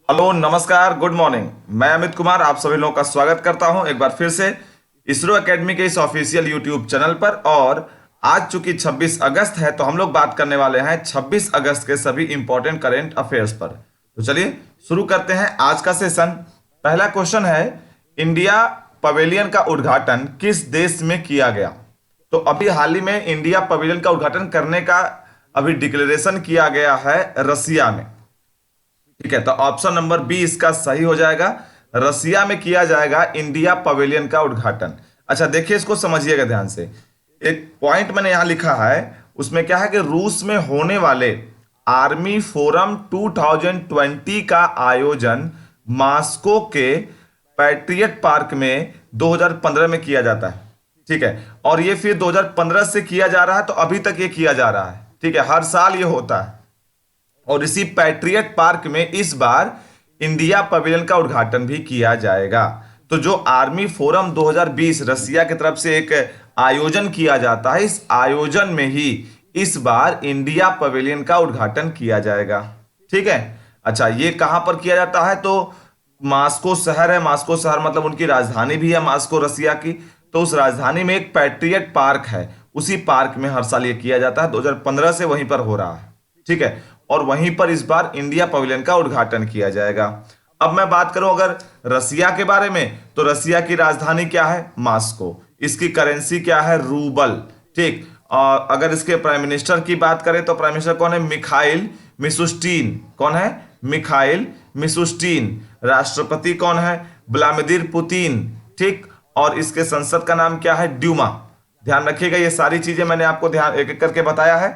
Hello, नमस्कार, good morning. मैं अमित कुमार आप सभी लोगों का स्वागत करता हूं एक बार फिर से इसरो एकेडमी के इस ऑफिशियल यूट्यूब चैनल पर। और आज चूंकि 26 अगस्त है तो हम लोग बात करने वाले हैं 26 अगस्त के सभी इंपॉर्टेंट करेंट अफेयर्स पर। तो चलिए शुरू करते हैं आज का सेशन। पहला क्वेश्चन है, इंडिया पवेलियन का उद्घाटन किस देश में किया गया? तो अभी हाल ही में इंडिया पवेलियन का उद्घाटन करने का अभी डिक्लेरेशन किया गया है रसिया में। ठीक है, तो ऑप्शन नंबर बी इसका सही हो जाएगा। रसिया में किया जाएगा इंडिया पवेलियन का उद्घाटन। अच्छा देखिए, इसको समझिएगा ध्यान से। एक पॉइंट मैंने यहां लिखा है, उसमें क्या है कि रूस में होने वाले आर्मी फोरम 2020 का आयोजन मॉस्को के पैट्रियट पार्क में 2015 में किया जाता है। ठीक है, और ये फिर 2015 से किया जा रहा है, तो अभी तक ये किया जा रहा है। ठीक है, हर साल ये होता है। और इसी पैट्रियट पार्क में इस बार इंडिया पवेलियन का उद्घाटन भी किया जाएगा। तो जो आर्मी फोरम 2020 रसिया की तरफ से एक आयोजन किया जाता है, इस आयोजन में ही इस बार इंडिया पवेलियन का उद्घाटन किया जाएगा। ठीक है। अच्छा, ये कहां पर किया जाता है? तो मास्को शहर है। मास्को शहर मतलब उनकी राजधानी भी है मास्को रसिया की। तो उस राजधानी में एक पैट्रियट पार्क है, उसी पार्क में हर साल ये किया जाता है। 2015 से वहीं पर हो रहा है। ठीक है, और वहीं पर इस बार इंडिया पवेलियन का उद्घाटन किया जाएगा। अब मैं बात करूं अगर रसिया के बारे में, तो रसिया की राजधानी क्या है? मास्को। इसकी करेंसी क्या है? रूबल। ठीक। और अगर इसके प्राइम मिनिस्टर की बात करें तो प्राइम मिनिस्टर कौन है? मिखाइल मिशुस्टीन। कौन है? मिखाइल मिशुस्टीन। राष्ट्रपति कौन है? Vladimir Putin. ठीक। और इसके संसद का नाम क्या है? ड्यूमा। ध्यान रखिएगा, ये सारी चीजें मैंने आपको ध्यान एक एक करके बताया है।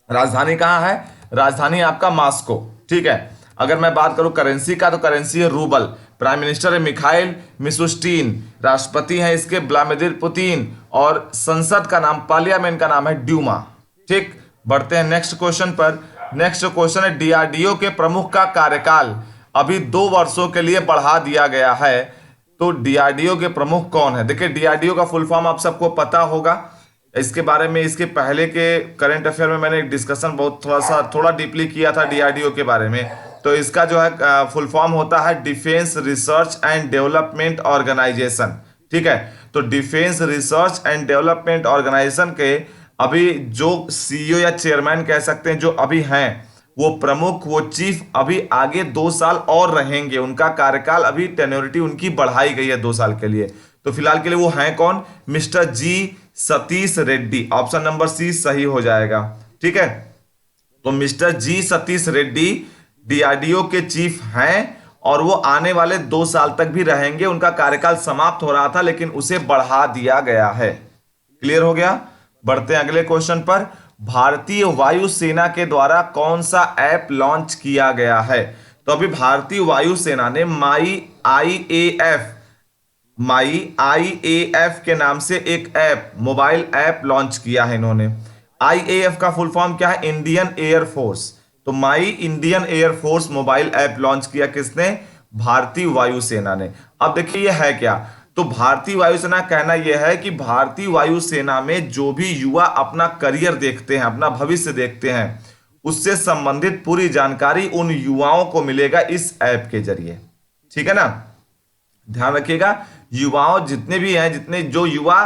राजधानी कहाँ है? राजधानी आपका मास्को। ठीक है। अगर मैं बात करूं करेंसी का, तो करेंसी है रूबल। प्राइम मिनिस्टर है मिखाइल मिशुस्टीन। राष्ट्रपति हैं इसके व्लादिमीर पुतिन। और संसद का नाम, पार्लियामेंट का नाम है ड्यूमा। ठीक। बढ़ते हैं नेक्स्ट क्वेश्चन पर। नेक्स्ट क्वेश्चन है, डीआरडीओ के प्रमुख का कार्यकाल अभी 2 वर्षों के लिए बढ़ा दिया गया है। तो डीआरडीओ के प्रमुख कौन है? देखिए, डीआरडीओ का फुल फॉर्म आप सबको पता होगा। इसके बारे में इसके पहले के करंट अफेयर में मैंने एक डिस्कशन बहुत थोड़ा डीपली किया था डीआरडीओ के बारे में। तो इसका जो है फुल फॉर्म होता है defence research and development organisation. ठीक है, तो defence research and development organisation के अभी जो सीईओ या चेयरमैन कह सकते हैं जो अभी हैं, वो प्रमुख, वो चीफ अभी आगे 2 साल और रहेंगे। उनका कार्यकाल अभी टेन्योरिटी उनकी बढ़ाई गई है 2 साल के लिए। तो फिलहाल के लिए वो हैं कौन? Mister G Satish Reddy. Option number C सही हो जाएगा। ठीक है, तो mister G Satish Reddy DRDO के चीफ हैं और वो आने वाले 2 साल तक भी रहेंगे। उनका कार्यकाल समाप्त हो रहा था लेकिन उसे बढ़ा दिया गया है। क्लियर हो गया? बढ़ते हैं अगले क्वेश्चन पर। भारतीय वायुसेना के द्वारा कौन सा ऐप लॉन्च किया गया है? तो अभी भारतीय वायुसेना ने माई आईएएफ के नाम से एक ऐप, मोबाइल ऐप लॉन्च किया है इन्होंने। आईएएफ का फुल फॉर्म क्या है? Indian Air Force. तो My Indian Air Force mobile app launch किया किसने? भारतीय वायुसेना ने। अब देखिए ये है क्या? तो भारतीय वायुसेना कहना यह है कि भारतीय वायुसेना में जो भी युवा अपना करियर देखते हैं, अपना भविष्य देखते हैं, उससे संबंधित पूरी जानकारी उन युवाओं को मिलेगा इस ऐप के जरिए। ठीक है ना? ध्यान रखिएगा, युवाओं जितने भी हैं, जितने जो युवा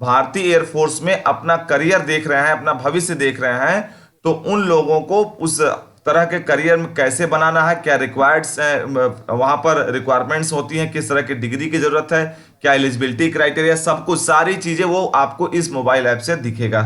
भारतीय एयरफोर्स में अपना करियर देख रहे हैं, अपना भविष्य देख रहे हैं, तो उन लोगों को उस तरह के करियर में कैसे बनाना है, क्या रिक्वायर्ड्स वहां पर रिक्वायरमेंट्स होती हैं, किस तरह की डिग्री की जरूरत है, क्या एलिजिबिलिटी क्राइटेरिया, सब कुछ सारी चीजें वो आपको इस मोबाइल ऐप से दिखेगा।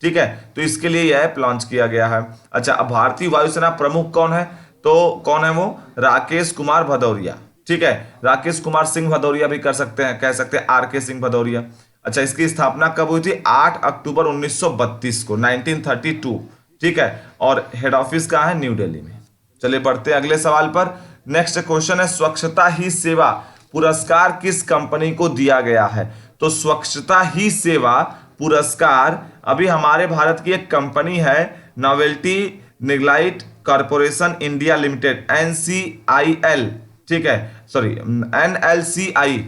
ठीक है, तो इसके लिए यह ऐप लॉन्च किया गया है। अच्छा, अब भारतीय वायुसेना प्रमुख कौन है? तो कौन है वो? राकेश कुमार भदौरिया। ठीक है, राकेश कुमार सिंह भदौरिया भी कर सकते हैं, कह सकते हैं आर के सिंह भदौरिया। अच्छा, इसकी स्थापना कब हुई थी? 8 अक्टूबर 1932 को, 1932। ठीक है, और हेड ऑफिस कहाँ है? न्यू दिल्ली में। चलिए बढ़ते हैं अगले सवाल पर। नेक्स्ट क्वेश्चन है, स्वच्छता ही सेवा पुरस्कार किस कंपनी को दिया गया है? तो स्वच्छता ही सेवा पुरस्कार अभी हमारे भारत की एक कंपनी है, novelty निगलाइट corporation India limited, NCIL। ठीक है, सॉरी, NLCIL।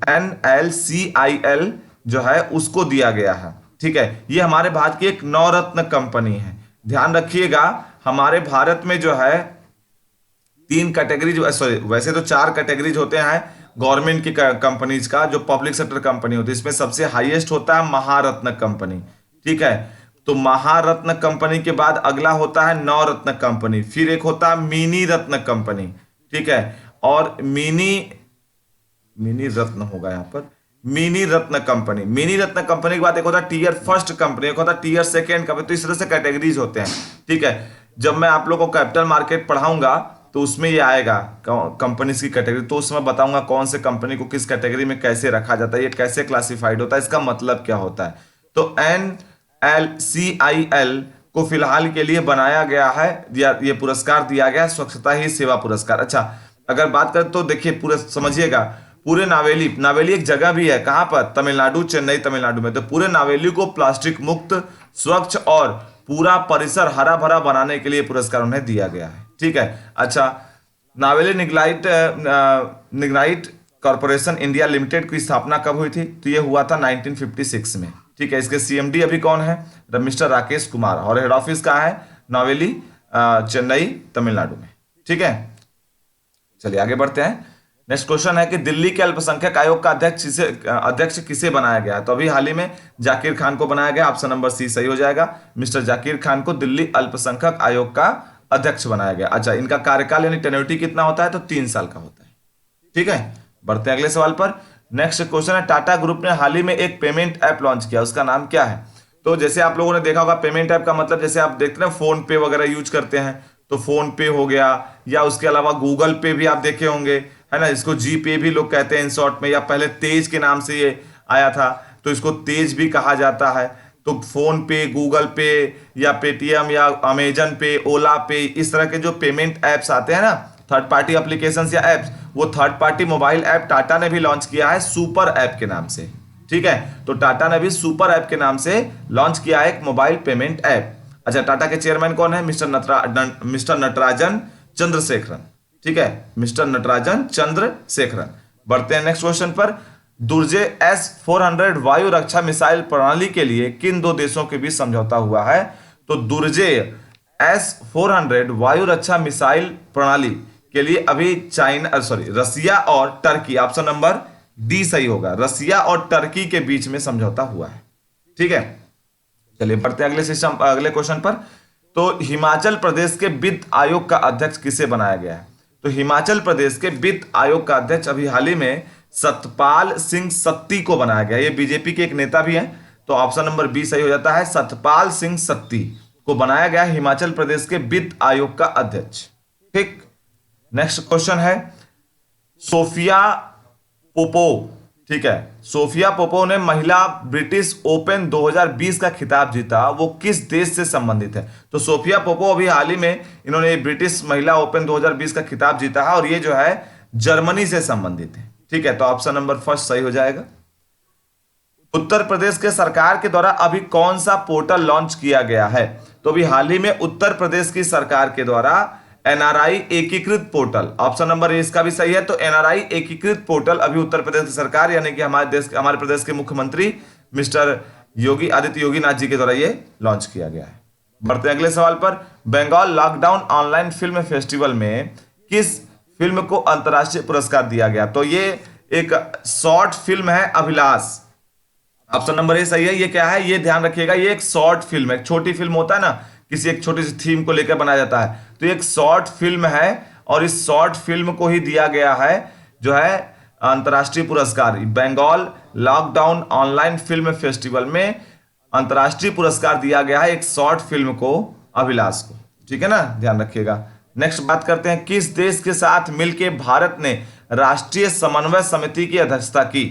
NLCIL जो है उसको दिया गया है। ठीक है, ये हमारे भारत की एक नवरत्न कंपनी है। ध्यान रखिएगा, हमारे भारत में जो है तीन कैटेगरीज, सॉरी वैसे तो चार कैटेगरीज होते हैं गवर्नमेंट की कंपनीज का, जो पब्लिक सेक्टर कंपनी होती है। इसमें सबसे हाईएस्ट होता है महारत्न कंपनी, ठीक है। तो महारत्न कंपनी के बाद अगला होता है नवरत्न कंपनी, फिर एक होता है मिनी रत्न कंपनी, ठीक है। और मिनी मिनी रत्न होगा यहाँ पर, मिनी रत्न कंपनी। मिनी रत्न कंपनी के बाद एक होता है टीयर फर्स्ट कंपनी, एक होता है टीयर सेकेंड कंपनी। तो इस तरह से कैटेगरीज होते हैं, ठीक है। जब मैं आप लोगों को कैपिटल मार्केट पढ़ाऊंगा तो उसमें ये आएगा कंपनीज की कैटेगरी, तो उसमें बताऊंगा कौन से कंपनी को किस कैटेगरी में कैसे रखा जाता है, ये कैसे क्लासिफाइड होता है, इसका मतलब क्या होता है। तो NLCIL को फिलहाल के लिए बनाया गया है, ये पुरस्कार दिया गया है स्वच्छता ही सेवा पुरस्कार। अच्छा, अगर बात करें तो देखिए पूरे समझिएगा, पूरे नावेली, नावेली एक जगह भी है कहां पर, तमिलनाडु, चेन्नई तमिलनाडु में। तो पूरे नावेली को प्लास्टिक मुक्त, स्वच्छ और पूरा परिसर हरा भरा बनाने के लिए पुरस्कार उन्हें दिया गया है, ठीक है। अच्छा, नावेली निग्नाइट कॉर्पोरेशन इंडिया लिमिटेड की स्थापना कब हुई थी, तो ये हुआ था 1956 में, ठीक है। इसके CMD अभी कौन है, मिस्टर राकेश कुमार, और हेड ऑफिस कहाँ है, नावेली, चेन्नई तमिलनाडु में, ठीक है। चलिए आगे बढ़ते हैं। नेक्स्ट क्वेश्चन है कि दिल्ली के अल्पसंख्यक आयोग का अध्यक्ष किसे बनाया गया है, तो अभी हाल ही में जाकिर खान को बनाया गया। ऑप्शन नंबर C सही हो जाएगा, मिस्टर जाकिर खान को दिल्ली अल्पसंख्यक आयोग का अध्यक्ष बनाया गया। अच्छा, इनका कार्यकाल यानी टेन्योरिटी कितना होता है, तो 3 साल का होता है, ठीक है। बढ़ते हैं अगले सवाल पर। नेक्स्ट क्वेश्चन है, टाटा ग्रुप ने हाल ही में एक पेमेंट ऐप लॉन्च किया, उसका नाम क्या है। तो जैसे आप लोगों ने देखा होगा, पेमेंट ऐप का मतलब जैसे आप देखते हैं फोन पे वगैरह यूज करते हैं, तो फोन पे हो गया, या उसके अलावा गूगल पे भी आप देखे होंगे, है ना, इसको जी पे भी लोग कहते हैं इन शॉर्ट में, या पहले तेज के नाम से ये आया था तो इसको तेज भी कहा जाता है। तो फोन पे, गूगल पे या पेटीएम या अमेजन पे, ओला पे, इस तरह के जो पेमेंट ऐप्स आते हैं ना, थर्ड पार्टी एप्लीकेशंस या ऐप्स, वो third party mobile app Tata ने भी लॉन्च किया है सुपर ऐप के नाम से, ठीक है। तो टाटा ने भी सुपर ऐप के नाम से लॉन्च किया है एक मोबाइल पेमेंट ऐप। अच्छा, टाटा के चेयरमैन कौन है, मिस्टर नटराजन चंद्रशेखरन, ठीक है, मिस्टर नटराजन चंद्रशेखरन। बढ़ते हैं नेक्स्ट क्वेश्चन पर। दुर्जे S-400 वायु रक्षा मिसाइल प्रणाली के लिए किन दो देशों के बीच समझौता हुआ है, तो दुर्जे S-400 वायु रक्षा मिसाइल प्रणाली के लिए अभी रसिया और टर्की, ऑप्शन नंबर D सही होगा, रसिया और टर्की के बीच में समझौता हुआ है, ठीक है। चलिए बढ़ते हैं अगले क्वेश्चन पर। तो हिमाचल प्रदेश के वित्त आयोग का अध्यक्ष किसे बनाया गया है, तो हिमाचल प्रदेश के वित्त आयोग का अध्यक्ष अभी हाल ही में सतपाल सिंह सत्ती को बनाया गया। ये बीजेपी के एक नेता भी हैं, तो ऑप्शन नंबर B सही हो जाता है, सतपाल सिंह सत्ती को बनाया गया हिमाचल प्रदेश के वित्त आयोग का अध्यक्ष, ठीक। नेक्स्ट क्वेश्चन है, सोफिया पोपोव, ठीक है, सोफिया पोपोव ने महिला ब्रिटिश ओपन 2020 का खिताब जीता, वो किस देश से संबंधित है। तो सोफिया पोपोव अभी हाल ही में इन्होंने ब्रिटिश महिला ओपन 2020 का खिताब जीता है, और ये जो है जर्मनी से संबंधित है, ठीक है। तो ऑप्शन नंबर फर्स्ट सही हो जाएगा। उत्तर प्रदेश के सरकार के द्वारा अभी कौन सा पोर्टल लॉन्च किया गया है, तो अभी हाल ही में उत्तर प्रदेश की सरकार के द्वारा NRI एकीकृत पोर्टल, ऑप्शन नंबर A इसका भी सही है। तो NRI एकीकृत पोर्टल अभी उत्तर प्रदेश की सरकार यानी कि हमारे प्रदेश के मुख्यमंत्री मिस्टर योगी आदित्य योगी नाथ जी के द्वारा ये लॉन्च किया गया है। बढ़ते हैं अगले सवाल पर। Bengal lockdown online film festival में किस फिल्म को अंतर्राष्ट्रीय पुरस्कार दिया गया, तो ये एक शॉर्ट फिल्म है अभिलाष, ऑप्शन नंबर A सही है। ये क्या है, ये ध्यान रखिएगा, ये एक शॉर्ट फिल्म है, एक छोटी फिल्म होता है ना, किसी एक छोटी सी थीम को लेकर बनाया जाता है, तो एक शॉर्ट फिल्म है, और इस शॉर्ट फिल्म को ही दिया गया है जो है अंतर्राष्ट्रीय पुरस्कार। Bengal lockdown online film festival में अंतर्राष्ट्रीय पुरस्कार दिया गया है एक शॉर्ट फिल्म को, अभिलाष को, ठीक है ना, ध्यान रखिएगा। नेक्स्ट बात करते हैं, किस देश के साथ मिलकर भारत ने राष्ट्रीय समन्वय समिति की अध्यक्षता की,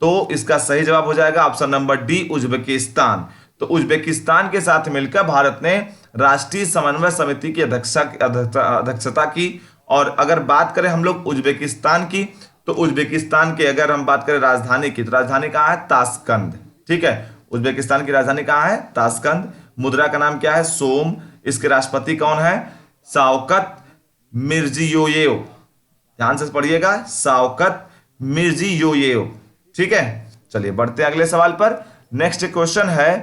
तो इसका सही जवाब हो जाएगा ऑप्शन नंबर D उज्बेकिस्तान। तो उज्बेकिस्तान के साथ मिलकर भारत ने राष्ट्रीय समन्वय समिति की अध्यक्षता की। और अगर बात करें हम लोग उज्बेकिस्तान की, तो उज्बेकिस्तान के अगर हम बात करें राजधानी की, तो राजधानी कहाँ है, ताशकंद, ठीक है। उज्बेकिस्तान की राजधानी कहाँ है, ताशकंद। मुद्रा का नाम क्या है, सोम। इसके राष्ट्रपति कौन है, शावकत मिर्जियोयेव, ध्यान से पढ़िएगा, शावकत मिर्जियोयेव, ठीक है। चलिए बढ़ते हैं अगले सवाल पर। नेक्स्ट क्वेश्चन है,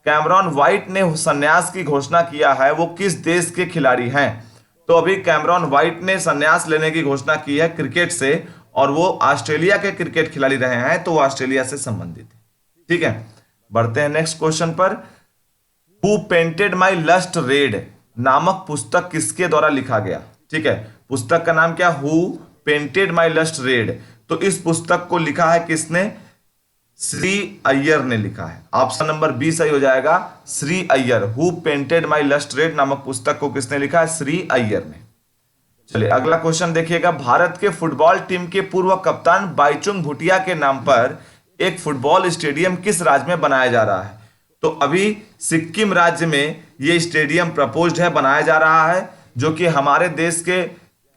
कैमरॉन वाइट ने संन्यास की घोषणा किया है, वो किस देश के खिलाड़ी हैं, तो अभी कैमरॉन वाइट ने संन्यास लेने की घोषणा की है क्रिकेट से, और वो ऑस्ट्रेलिया के क्रिकेट खिलाड़ी रहे हैं, तो वो ऑस्ट्रेलिया से संबंधित है। ठीक है, बढ़ते हैं नेक्स्ट क्वेश्चन पर। Who painted my lust red नामक पुस्तक किसके द्वारा लिखा गया? ठीक है, पुस्तक का नाम क्या? Who painted my lust red. तो इस पुस्तक को लिखा है किसने? श्री अय्यर ने लिखा है। ऑप्शन नंबर बी सही हो जाएगा, Shri Iyer. Who painted my lust red नामक पुस्तक को किसने लिखा है? श्री अय्यर ने। चलिए अगला क्वेश्चन देखिएगा। भारत के फुटबॉल टीम के पूर्व कप्तान बाईचुंग भूटिया के नाम पर एक फुटबॉल स्टेडियम किस राज्य में बनाया जा रहा है? तो अभी सिक्किम राज्य में यह स्टेडियम प्रपोज्ड है, बनाया जा रहा है, जो कि हमारे देश के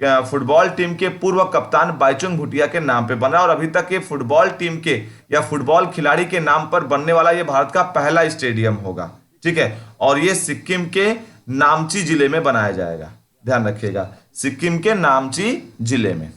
फुटबॉल टीम के पूर्व कप्तान बाईचुंग भूटिया के नाम पे बना, और अभी तक ये फुटबॉल टीम के या फुटबॉल खिलाड़ी के नाम पर बनने वाला ये भारत का पहला स्टेडियम होगा। ठीक है, और ये सिक्किम के नामची जिले में बनाया जाएगा, ध्यान रखिएगा, सिक्किम के नामची जिले में।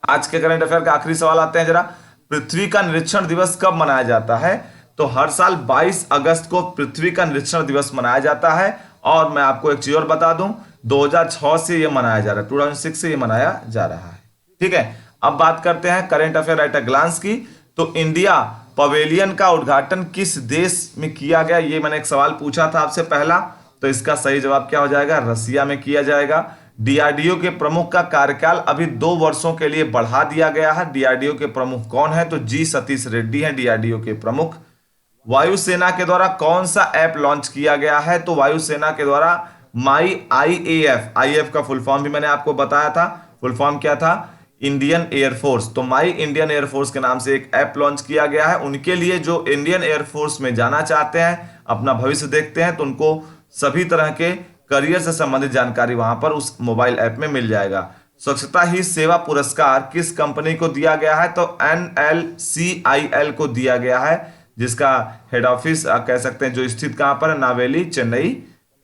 आज के करंट अफेयर का आखिरी सवाल आते हैं जरा। पृथ्वी का निरीक्षण दिवस कब मनाया जाता है? तो हर साल 22 अगस्त को पृथ्वी का निरीक्षण दिवस मनाया जाता है। और मैं आपको एक चीज और बता दूं, 2006 से यह मनाया जा रहा है, 2006 से यह मनाया जा रहा है। ठीक है, अब बात करते हैं current affair at a glance की। तो इंडिया पवेलियन का उद्घाटन किस देश में किया गया? ये मैंने एक सवाल पूछा था आपसे पहला, तो इसका सही जवाब क्या हो जाएगा? रसिया में किया जाएगा। डीआरडीओ के प्रमुख का कार्यकाल अभी 2 वर्षों के लिए बढ़ा दिया गया है। डीआरडीओ के प्रमुख कौन है? तो जी सतीश रेड्डी हैं डीआरडीओ के प्रमुख। वायुसेना के द्वारा कौन सा ऐप लॉन्च किया गया है? तो वायुसेना के द्वारा माई IAF, IAF का फुल फॉर्म भी मैंने आपको बताया था, फुल फॉर्म क्या था? Indian air force. तो माई इंडियन एयरफोर्स के नाम से एक ऐप लॉन्च किया गया है उनके लिए, जो इंडियन एयरफोर्स में जाना चाहते हैं, अपना भविष्य देखते हैं, तो उनको सभी तरह के करियर से संबंधित जानकारी वहां पर उस मोबाइल ऐप में मिल जाएगा। स्वच्छता ही सेवा पुरस्कार किस कंपनी को दिया गया है? तो NLCIL को दिया गया है, जिसका हेड ऑफिस कह सकते हैं जो स्थित कहां पर है? नावेली, चेन्नई,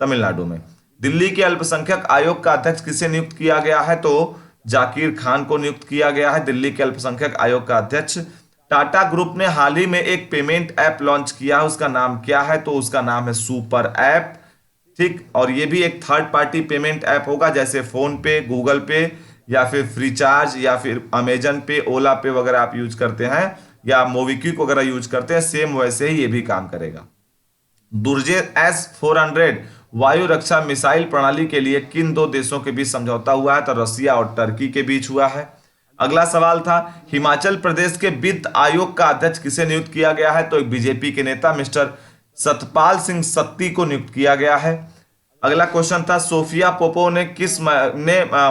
तमिलनाडु में। दिल्ली के अल्पसंख्यक आयोग का अध्यक्ष किसे नियुक्त किया गया है? तो जाकिर खान को नियुक्त किया गया है दिल्ली के अल्पसंख्यक आयोग का अध्यक्ष। टाटा ग्रुप ने हाल ही में एक पेमेंट ऐप लॉन्च किया है, उसका नाम क्या है? तो उसका नाम है सुपर ऐप। ठीक, और ये भी एक थर्ड पार्टी पेमेंट ऐप होगा, जैसे फोन पे, गूगल पे, या फिर फ्रीचार्ज, या फिर अमेजन पे, ओला पे वगैरह आप यूज करते हैं, या मोबिक्विक वगैरह यूज करते हैं, सेम वैसे ही ये भी काम करेगा। दुर्जे S-400 वायु रक्षा मिसाइल प्रणाली के लिए किन 2 देशों के बीच समझौता हुआ है? तो रसिया और टर्की के बीच हुआ है। अगला सवाल था, हिमाचल प्रदेश के वित्त आयोग का अध्यक्ष किसे नियुक्त किया गया है? तो एक बीजेपी के नेता मिस्टर सतपाल सिंह सत्ती को नियुक्त किया गया है। अगला क्वेश्चन था, सोफिया पोपो ने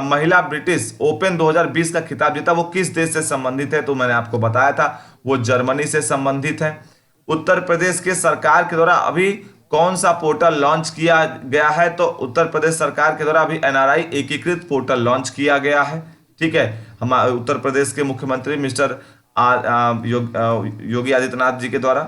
महिला ब्रिटिश ओपन 2020 का खिताब जीता, वो किस देश से संबंधित है? तो मैंने आपको बताया था, वो जर्मनी से संबंधित है। उत्तर प्रदेश के सरकार के द्वारा अभी कौन सा पोर्टल लॉन्च किया गया है? तो उत्तर प्रदेश सरकार के द्वारा अभी NRI एकीकृत पोर्टल लॉन्च किया गया है। ठीक है, हमारे उत्तर प्रदेश के मुख्यमंत्री मिस्टर योगी आदित्यनाथ जी के द्वारा।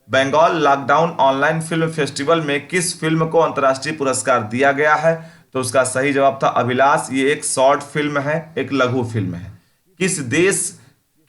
Bengal lockdown online film festival में किस फिल्म को अंतर्राष्ट्रीय पुरस्कार दिया गया है? तो उसका सही जवाब था अभिलाष। ये एक शॉर्ट फिल्म है, एक लघु फिल्म है। किस देश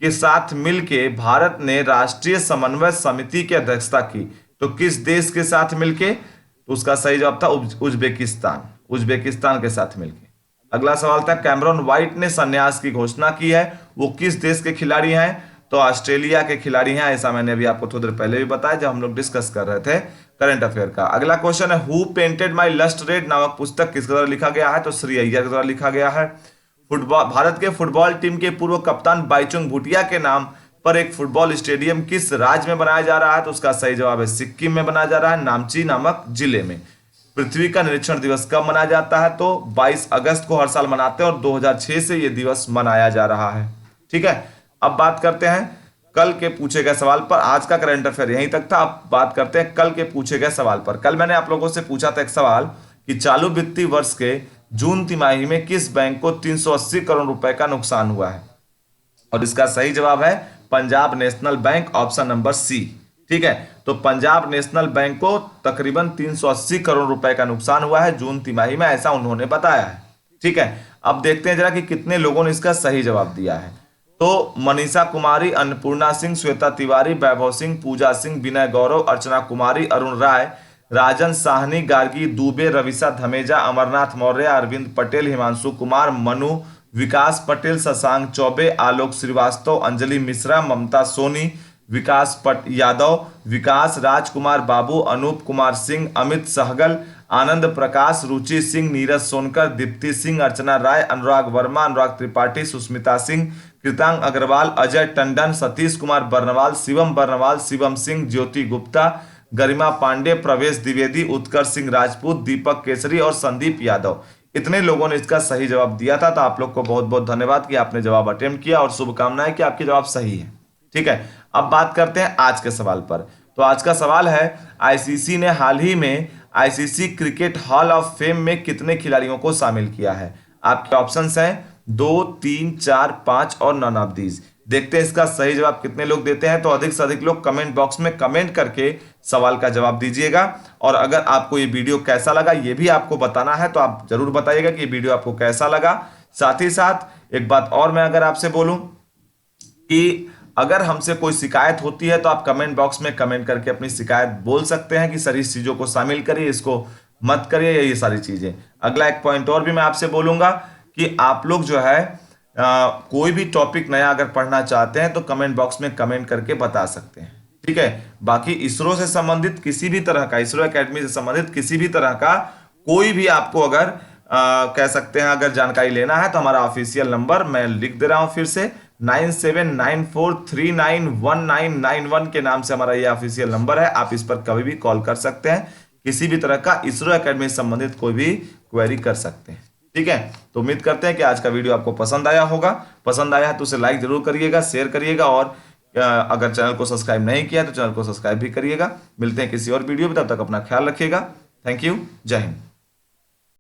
के साथ मिलके भारत ने राष्ट्रीय समन्वय समिति की अध्यक्षता की? तो किस देश के साथ मिलके? तो उसका सही जवाब था उज्बेकिस्तान, उज्बेकिस्तान के साथ मिलके। अगला सवाल था, कैमरॉन वाइट ने संन्यास की घोषणा की है, वो किस देश के खिलाड़ी हैं? तो ऑस्ट्रेलिया के खिलाड़ी हैं, ऐसा मैंने अभी आपको थोड़ी देर पहले भी बताया जब हम लोग डिस्कस कर रहे थे करंट अफेयर का। अगला क्वेश्चन है, who painted my lust red नामक पुस्तक किसके द्वारा लिखा गया है? तो श्री अय्यर के द्वारा लिखा गया है। फुटबॉल, भारत के फुटबॉल टीम के पूर्व कप्तान बाईचुंग भूटिया के नाम पर एक फुटबॉल स्टेडियम किस राज्य में बनाया जा रहा है? तो उसका सही जवाब है सिक्किम में बनाया जा रहा है, नामची नामक जिले में। पृथ्वी का निरीक्षण दिवस कब मनाया जाता है? तो 22 अगस्त को हर साल मनाते हैं, और 2006 से यह दिवस मनाया जा रहा है। ठीक है, अब बात करते हैं कल के पूछे गए सवाल पर। आज का करंट अफेयर यहीं तक था, अब बात करते हैं कल के पूछे गए सवाल पर। कल मैंने आप लोगों से पूछा था एक सवाल कि चालू वित्तीय वर्ष के जून तिमाही में किस बैंक को 380 करोड़ रुपए का नुकसान हुआ है? और इसका सही जवाब है Punjab National Bank, option number C. ठीक है, तो पंजाब नेशनल बैंक को तकरीबन 380 करोड़ रुपए का नुकसान हुआ है जून तिमाही में, ऐसा उन्होंने बताया है। ठीक है, अब देखते हैं जरा कि कितने लोगों ने इसका सही जवाब दिया है। तो मनीषा कुमारी, अन्नपूर्णा सिंह, श्वेता तिवारी, वैभव सिंह, पूजा सिंह, विनय गौरव, अर्चना कुमारी, अरुण राय, राजन साहनी, गार्गी, दुबे, रविशा धमेजा, अमरनाथ मौर्य, अरविंद पटेल, हिमांशु कुमार, मनु, विकास पटेल, शशांक चौबे, आलोक श्रीवास्तव, अंजलि मिश्रा, ममता सोनी, विकास पट यादव, विकास राजकुमार बाबू, अनूप कुमार सिंह, अमित सहगल, आनंद प्रकाश, रुचि सिंह, नीरज सोनकर, दीप्ति सिंह, अर्चना राय, अनुराग वर्मा, अनुराग त्रिपाठी, सुष्मिता सिंह, कृतांग अग्रवाल, अजय टंडन, सतीश कुमार बर्नवाल, शिवम सिंह, ज्योति गुप्ता, गरिमा पांडे, प्रवेश द्विवेदी, उत्कर्ष सिंह राजपूत, दीपक केसरी और संदीप यादव। इतने लोगों ने इसका सही जवाब दिया था। तो आप लोग को बहुत बहुत धन्यवाद कि आपने जवाब अटेम्प्ट किया और शुभकामनाएं कि आपके जवाब सही है। ठीक है, अब बात करते हैं आज के सवाल पर। तो आज का सवाल है, आईसीसी ने हाल ही में ICC cricket hall of fame में कितने खिलाड़ियों को शामिल किया है? आपके ऑप्शंस हैं 2, 3, 4, 5 और नन ऑफ दीज। देखते हैं इसका सही जवाब कितने लोग देते हैं। तो अधिक से अधिक लोग कमेंट बॉक्स में कमेंट करके सवाल का जवाब दीजिएगा। और अगर आपको ये वीडियो कैसा लगा ये भी आपको बताना है, तो आप जरूर बताइएगा कि ये वीडियो आपको कैसा लगा। साथ ही साथ एक बात और मैं अगर आपसे बोलूं कि अगर हमसे कोई शिकायत होती है तो आप कमेंट बॉक्स में कमेंट करके अपनी शिकायत बोल सकते हैं कि सर इस चीजों को शामिल करिए, इसको मत करिए, ये सारी चीजें। अगला एक पॉइंट और भी मैं आपसे बोलूंगा कि आप लोग जो है कोई भी टॉपिक नया अगर पढ़ना चाहते हैं तो कमेंट बॉक्स में कमेंट करके बता सकते हैं। ठीक है, बाकी इसरो से संबंधित किसी भी तरह का, इसरो एकेडमी से संबंधित किसी भी तरह का कोई भी आपको अगर कह सकते हैं अगर जानकारी लेना है तो हमारा ऑफिशियल नंबर मैं लिख दे रहा हूं फिर से, 9794391991 के नाम से हमारा ये ऑफिशियल नंबर है। आप इस पर कभी भी कॉल कर सकते हैं, किसी भी तरह का इसरो एकेडमी से संबंधित कोई भी क्वेरी कर सकते हैं। ठीक है, तो उम्मीद करते हैं कि आज का वीडियो आपको पसंद आया होगा। पसंद आया है तो उसे लाइक जरूर करिएगा, शेयर करिएगा और अगर चैनल को सब्सक्राइब नहीं किया तो चैनल को सब्सक्राइब भी करिएगा। मिलते हैं किसी और वीडियो में, तब तक अपना ख्याल रखिएगा। थैंक यू, जय हिंद।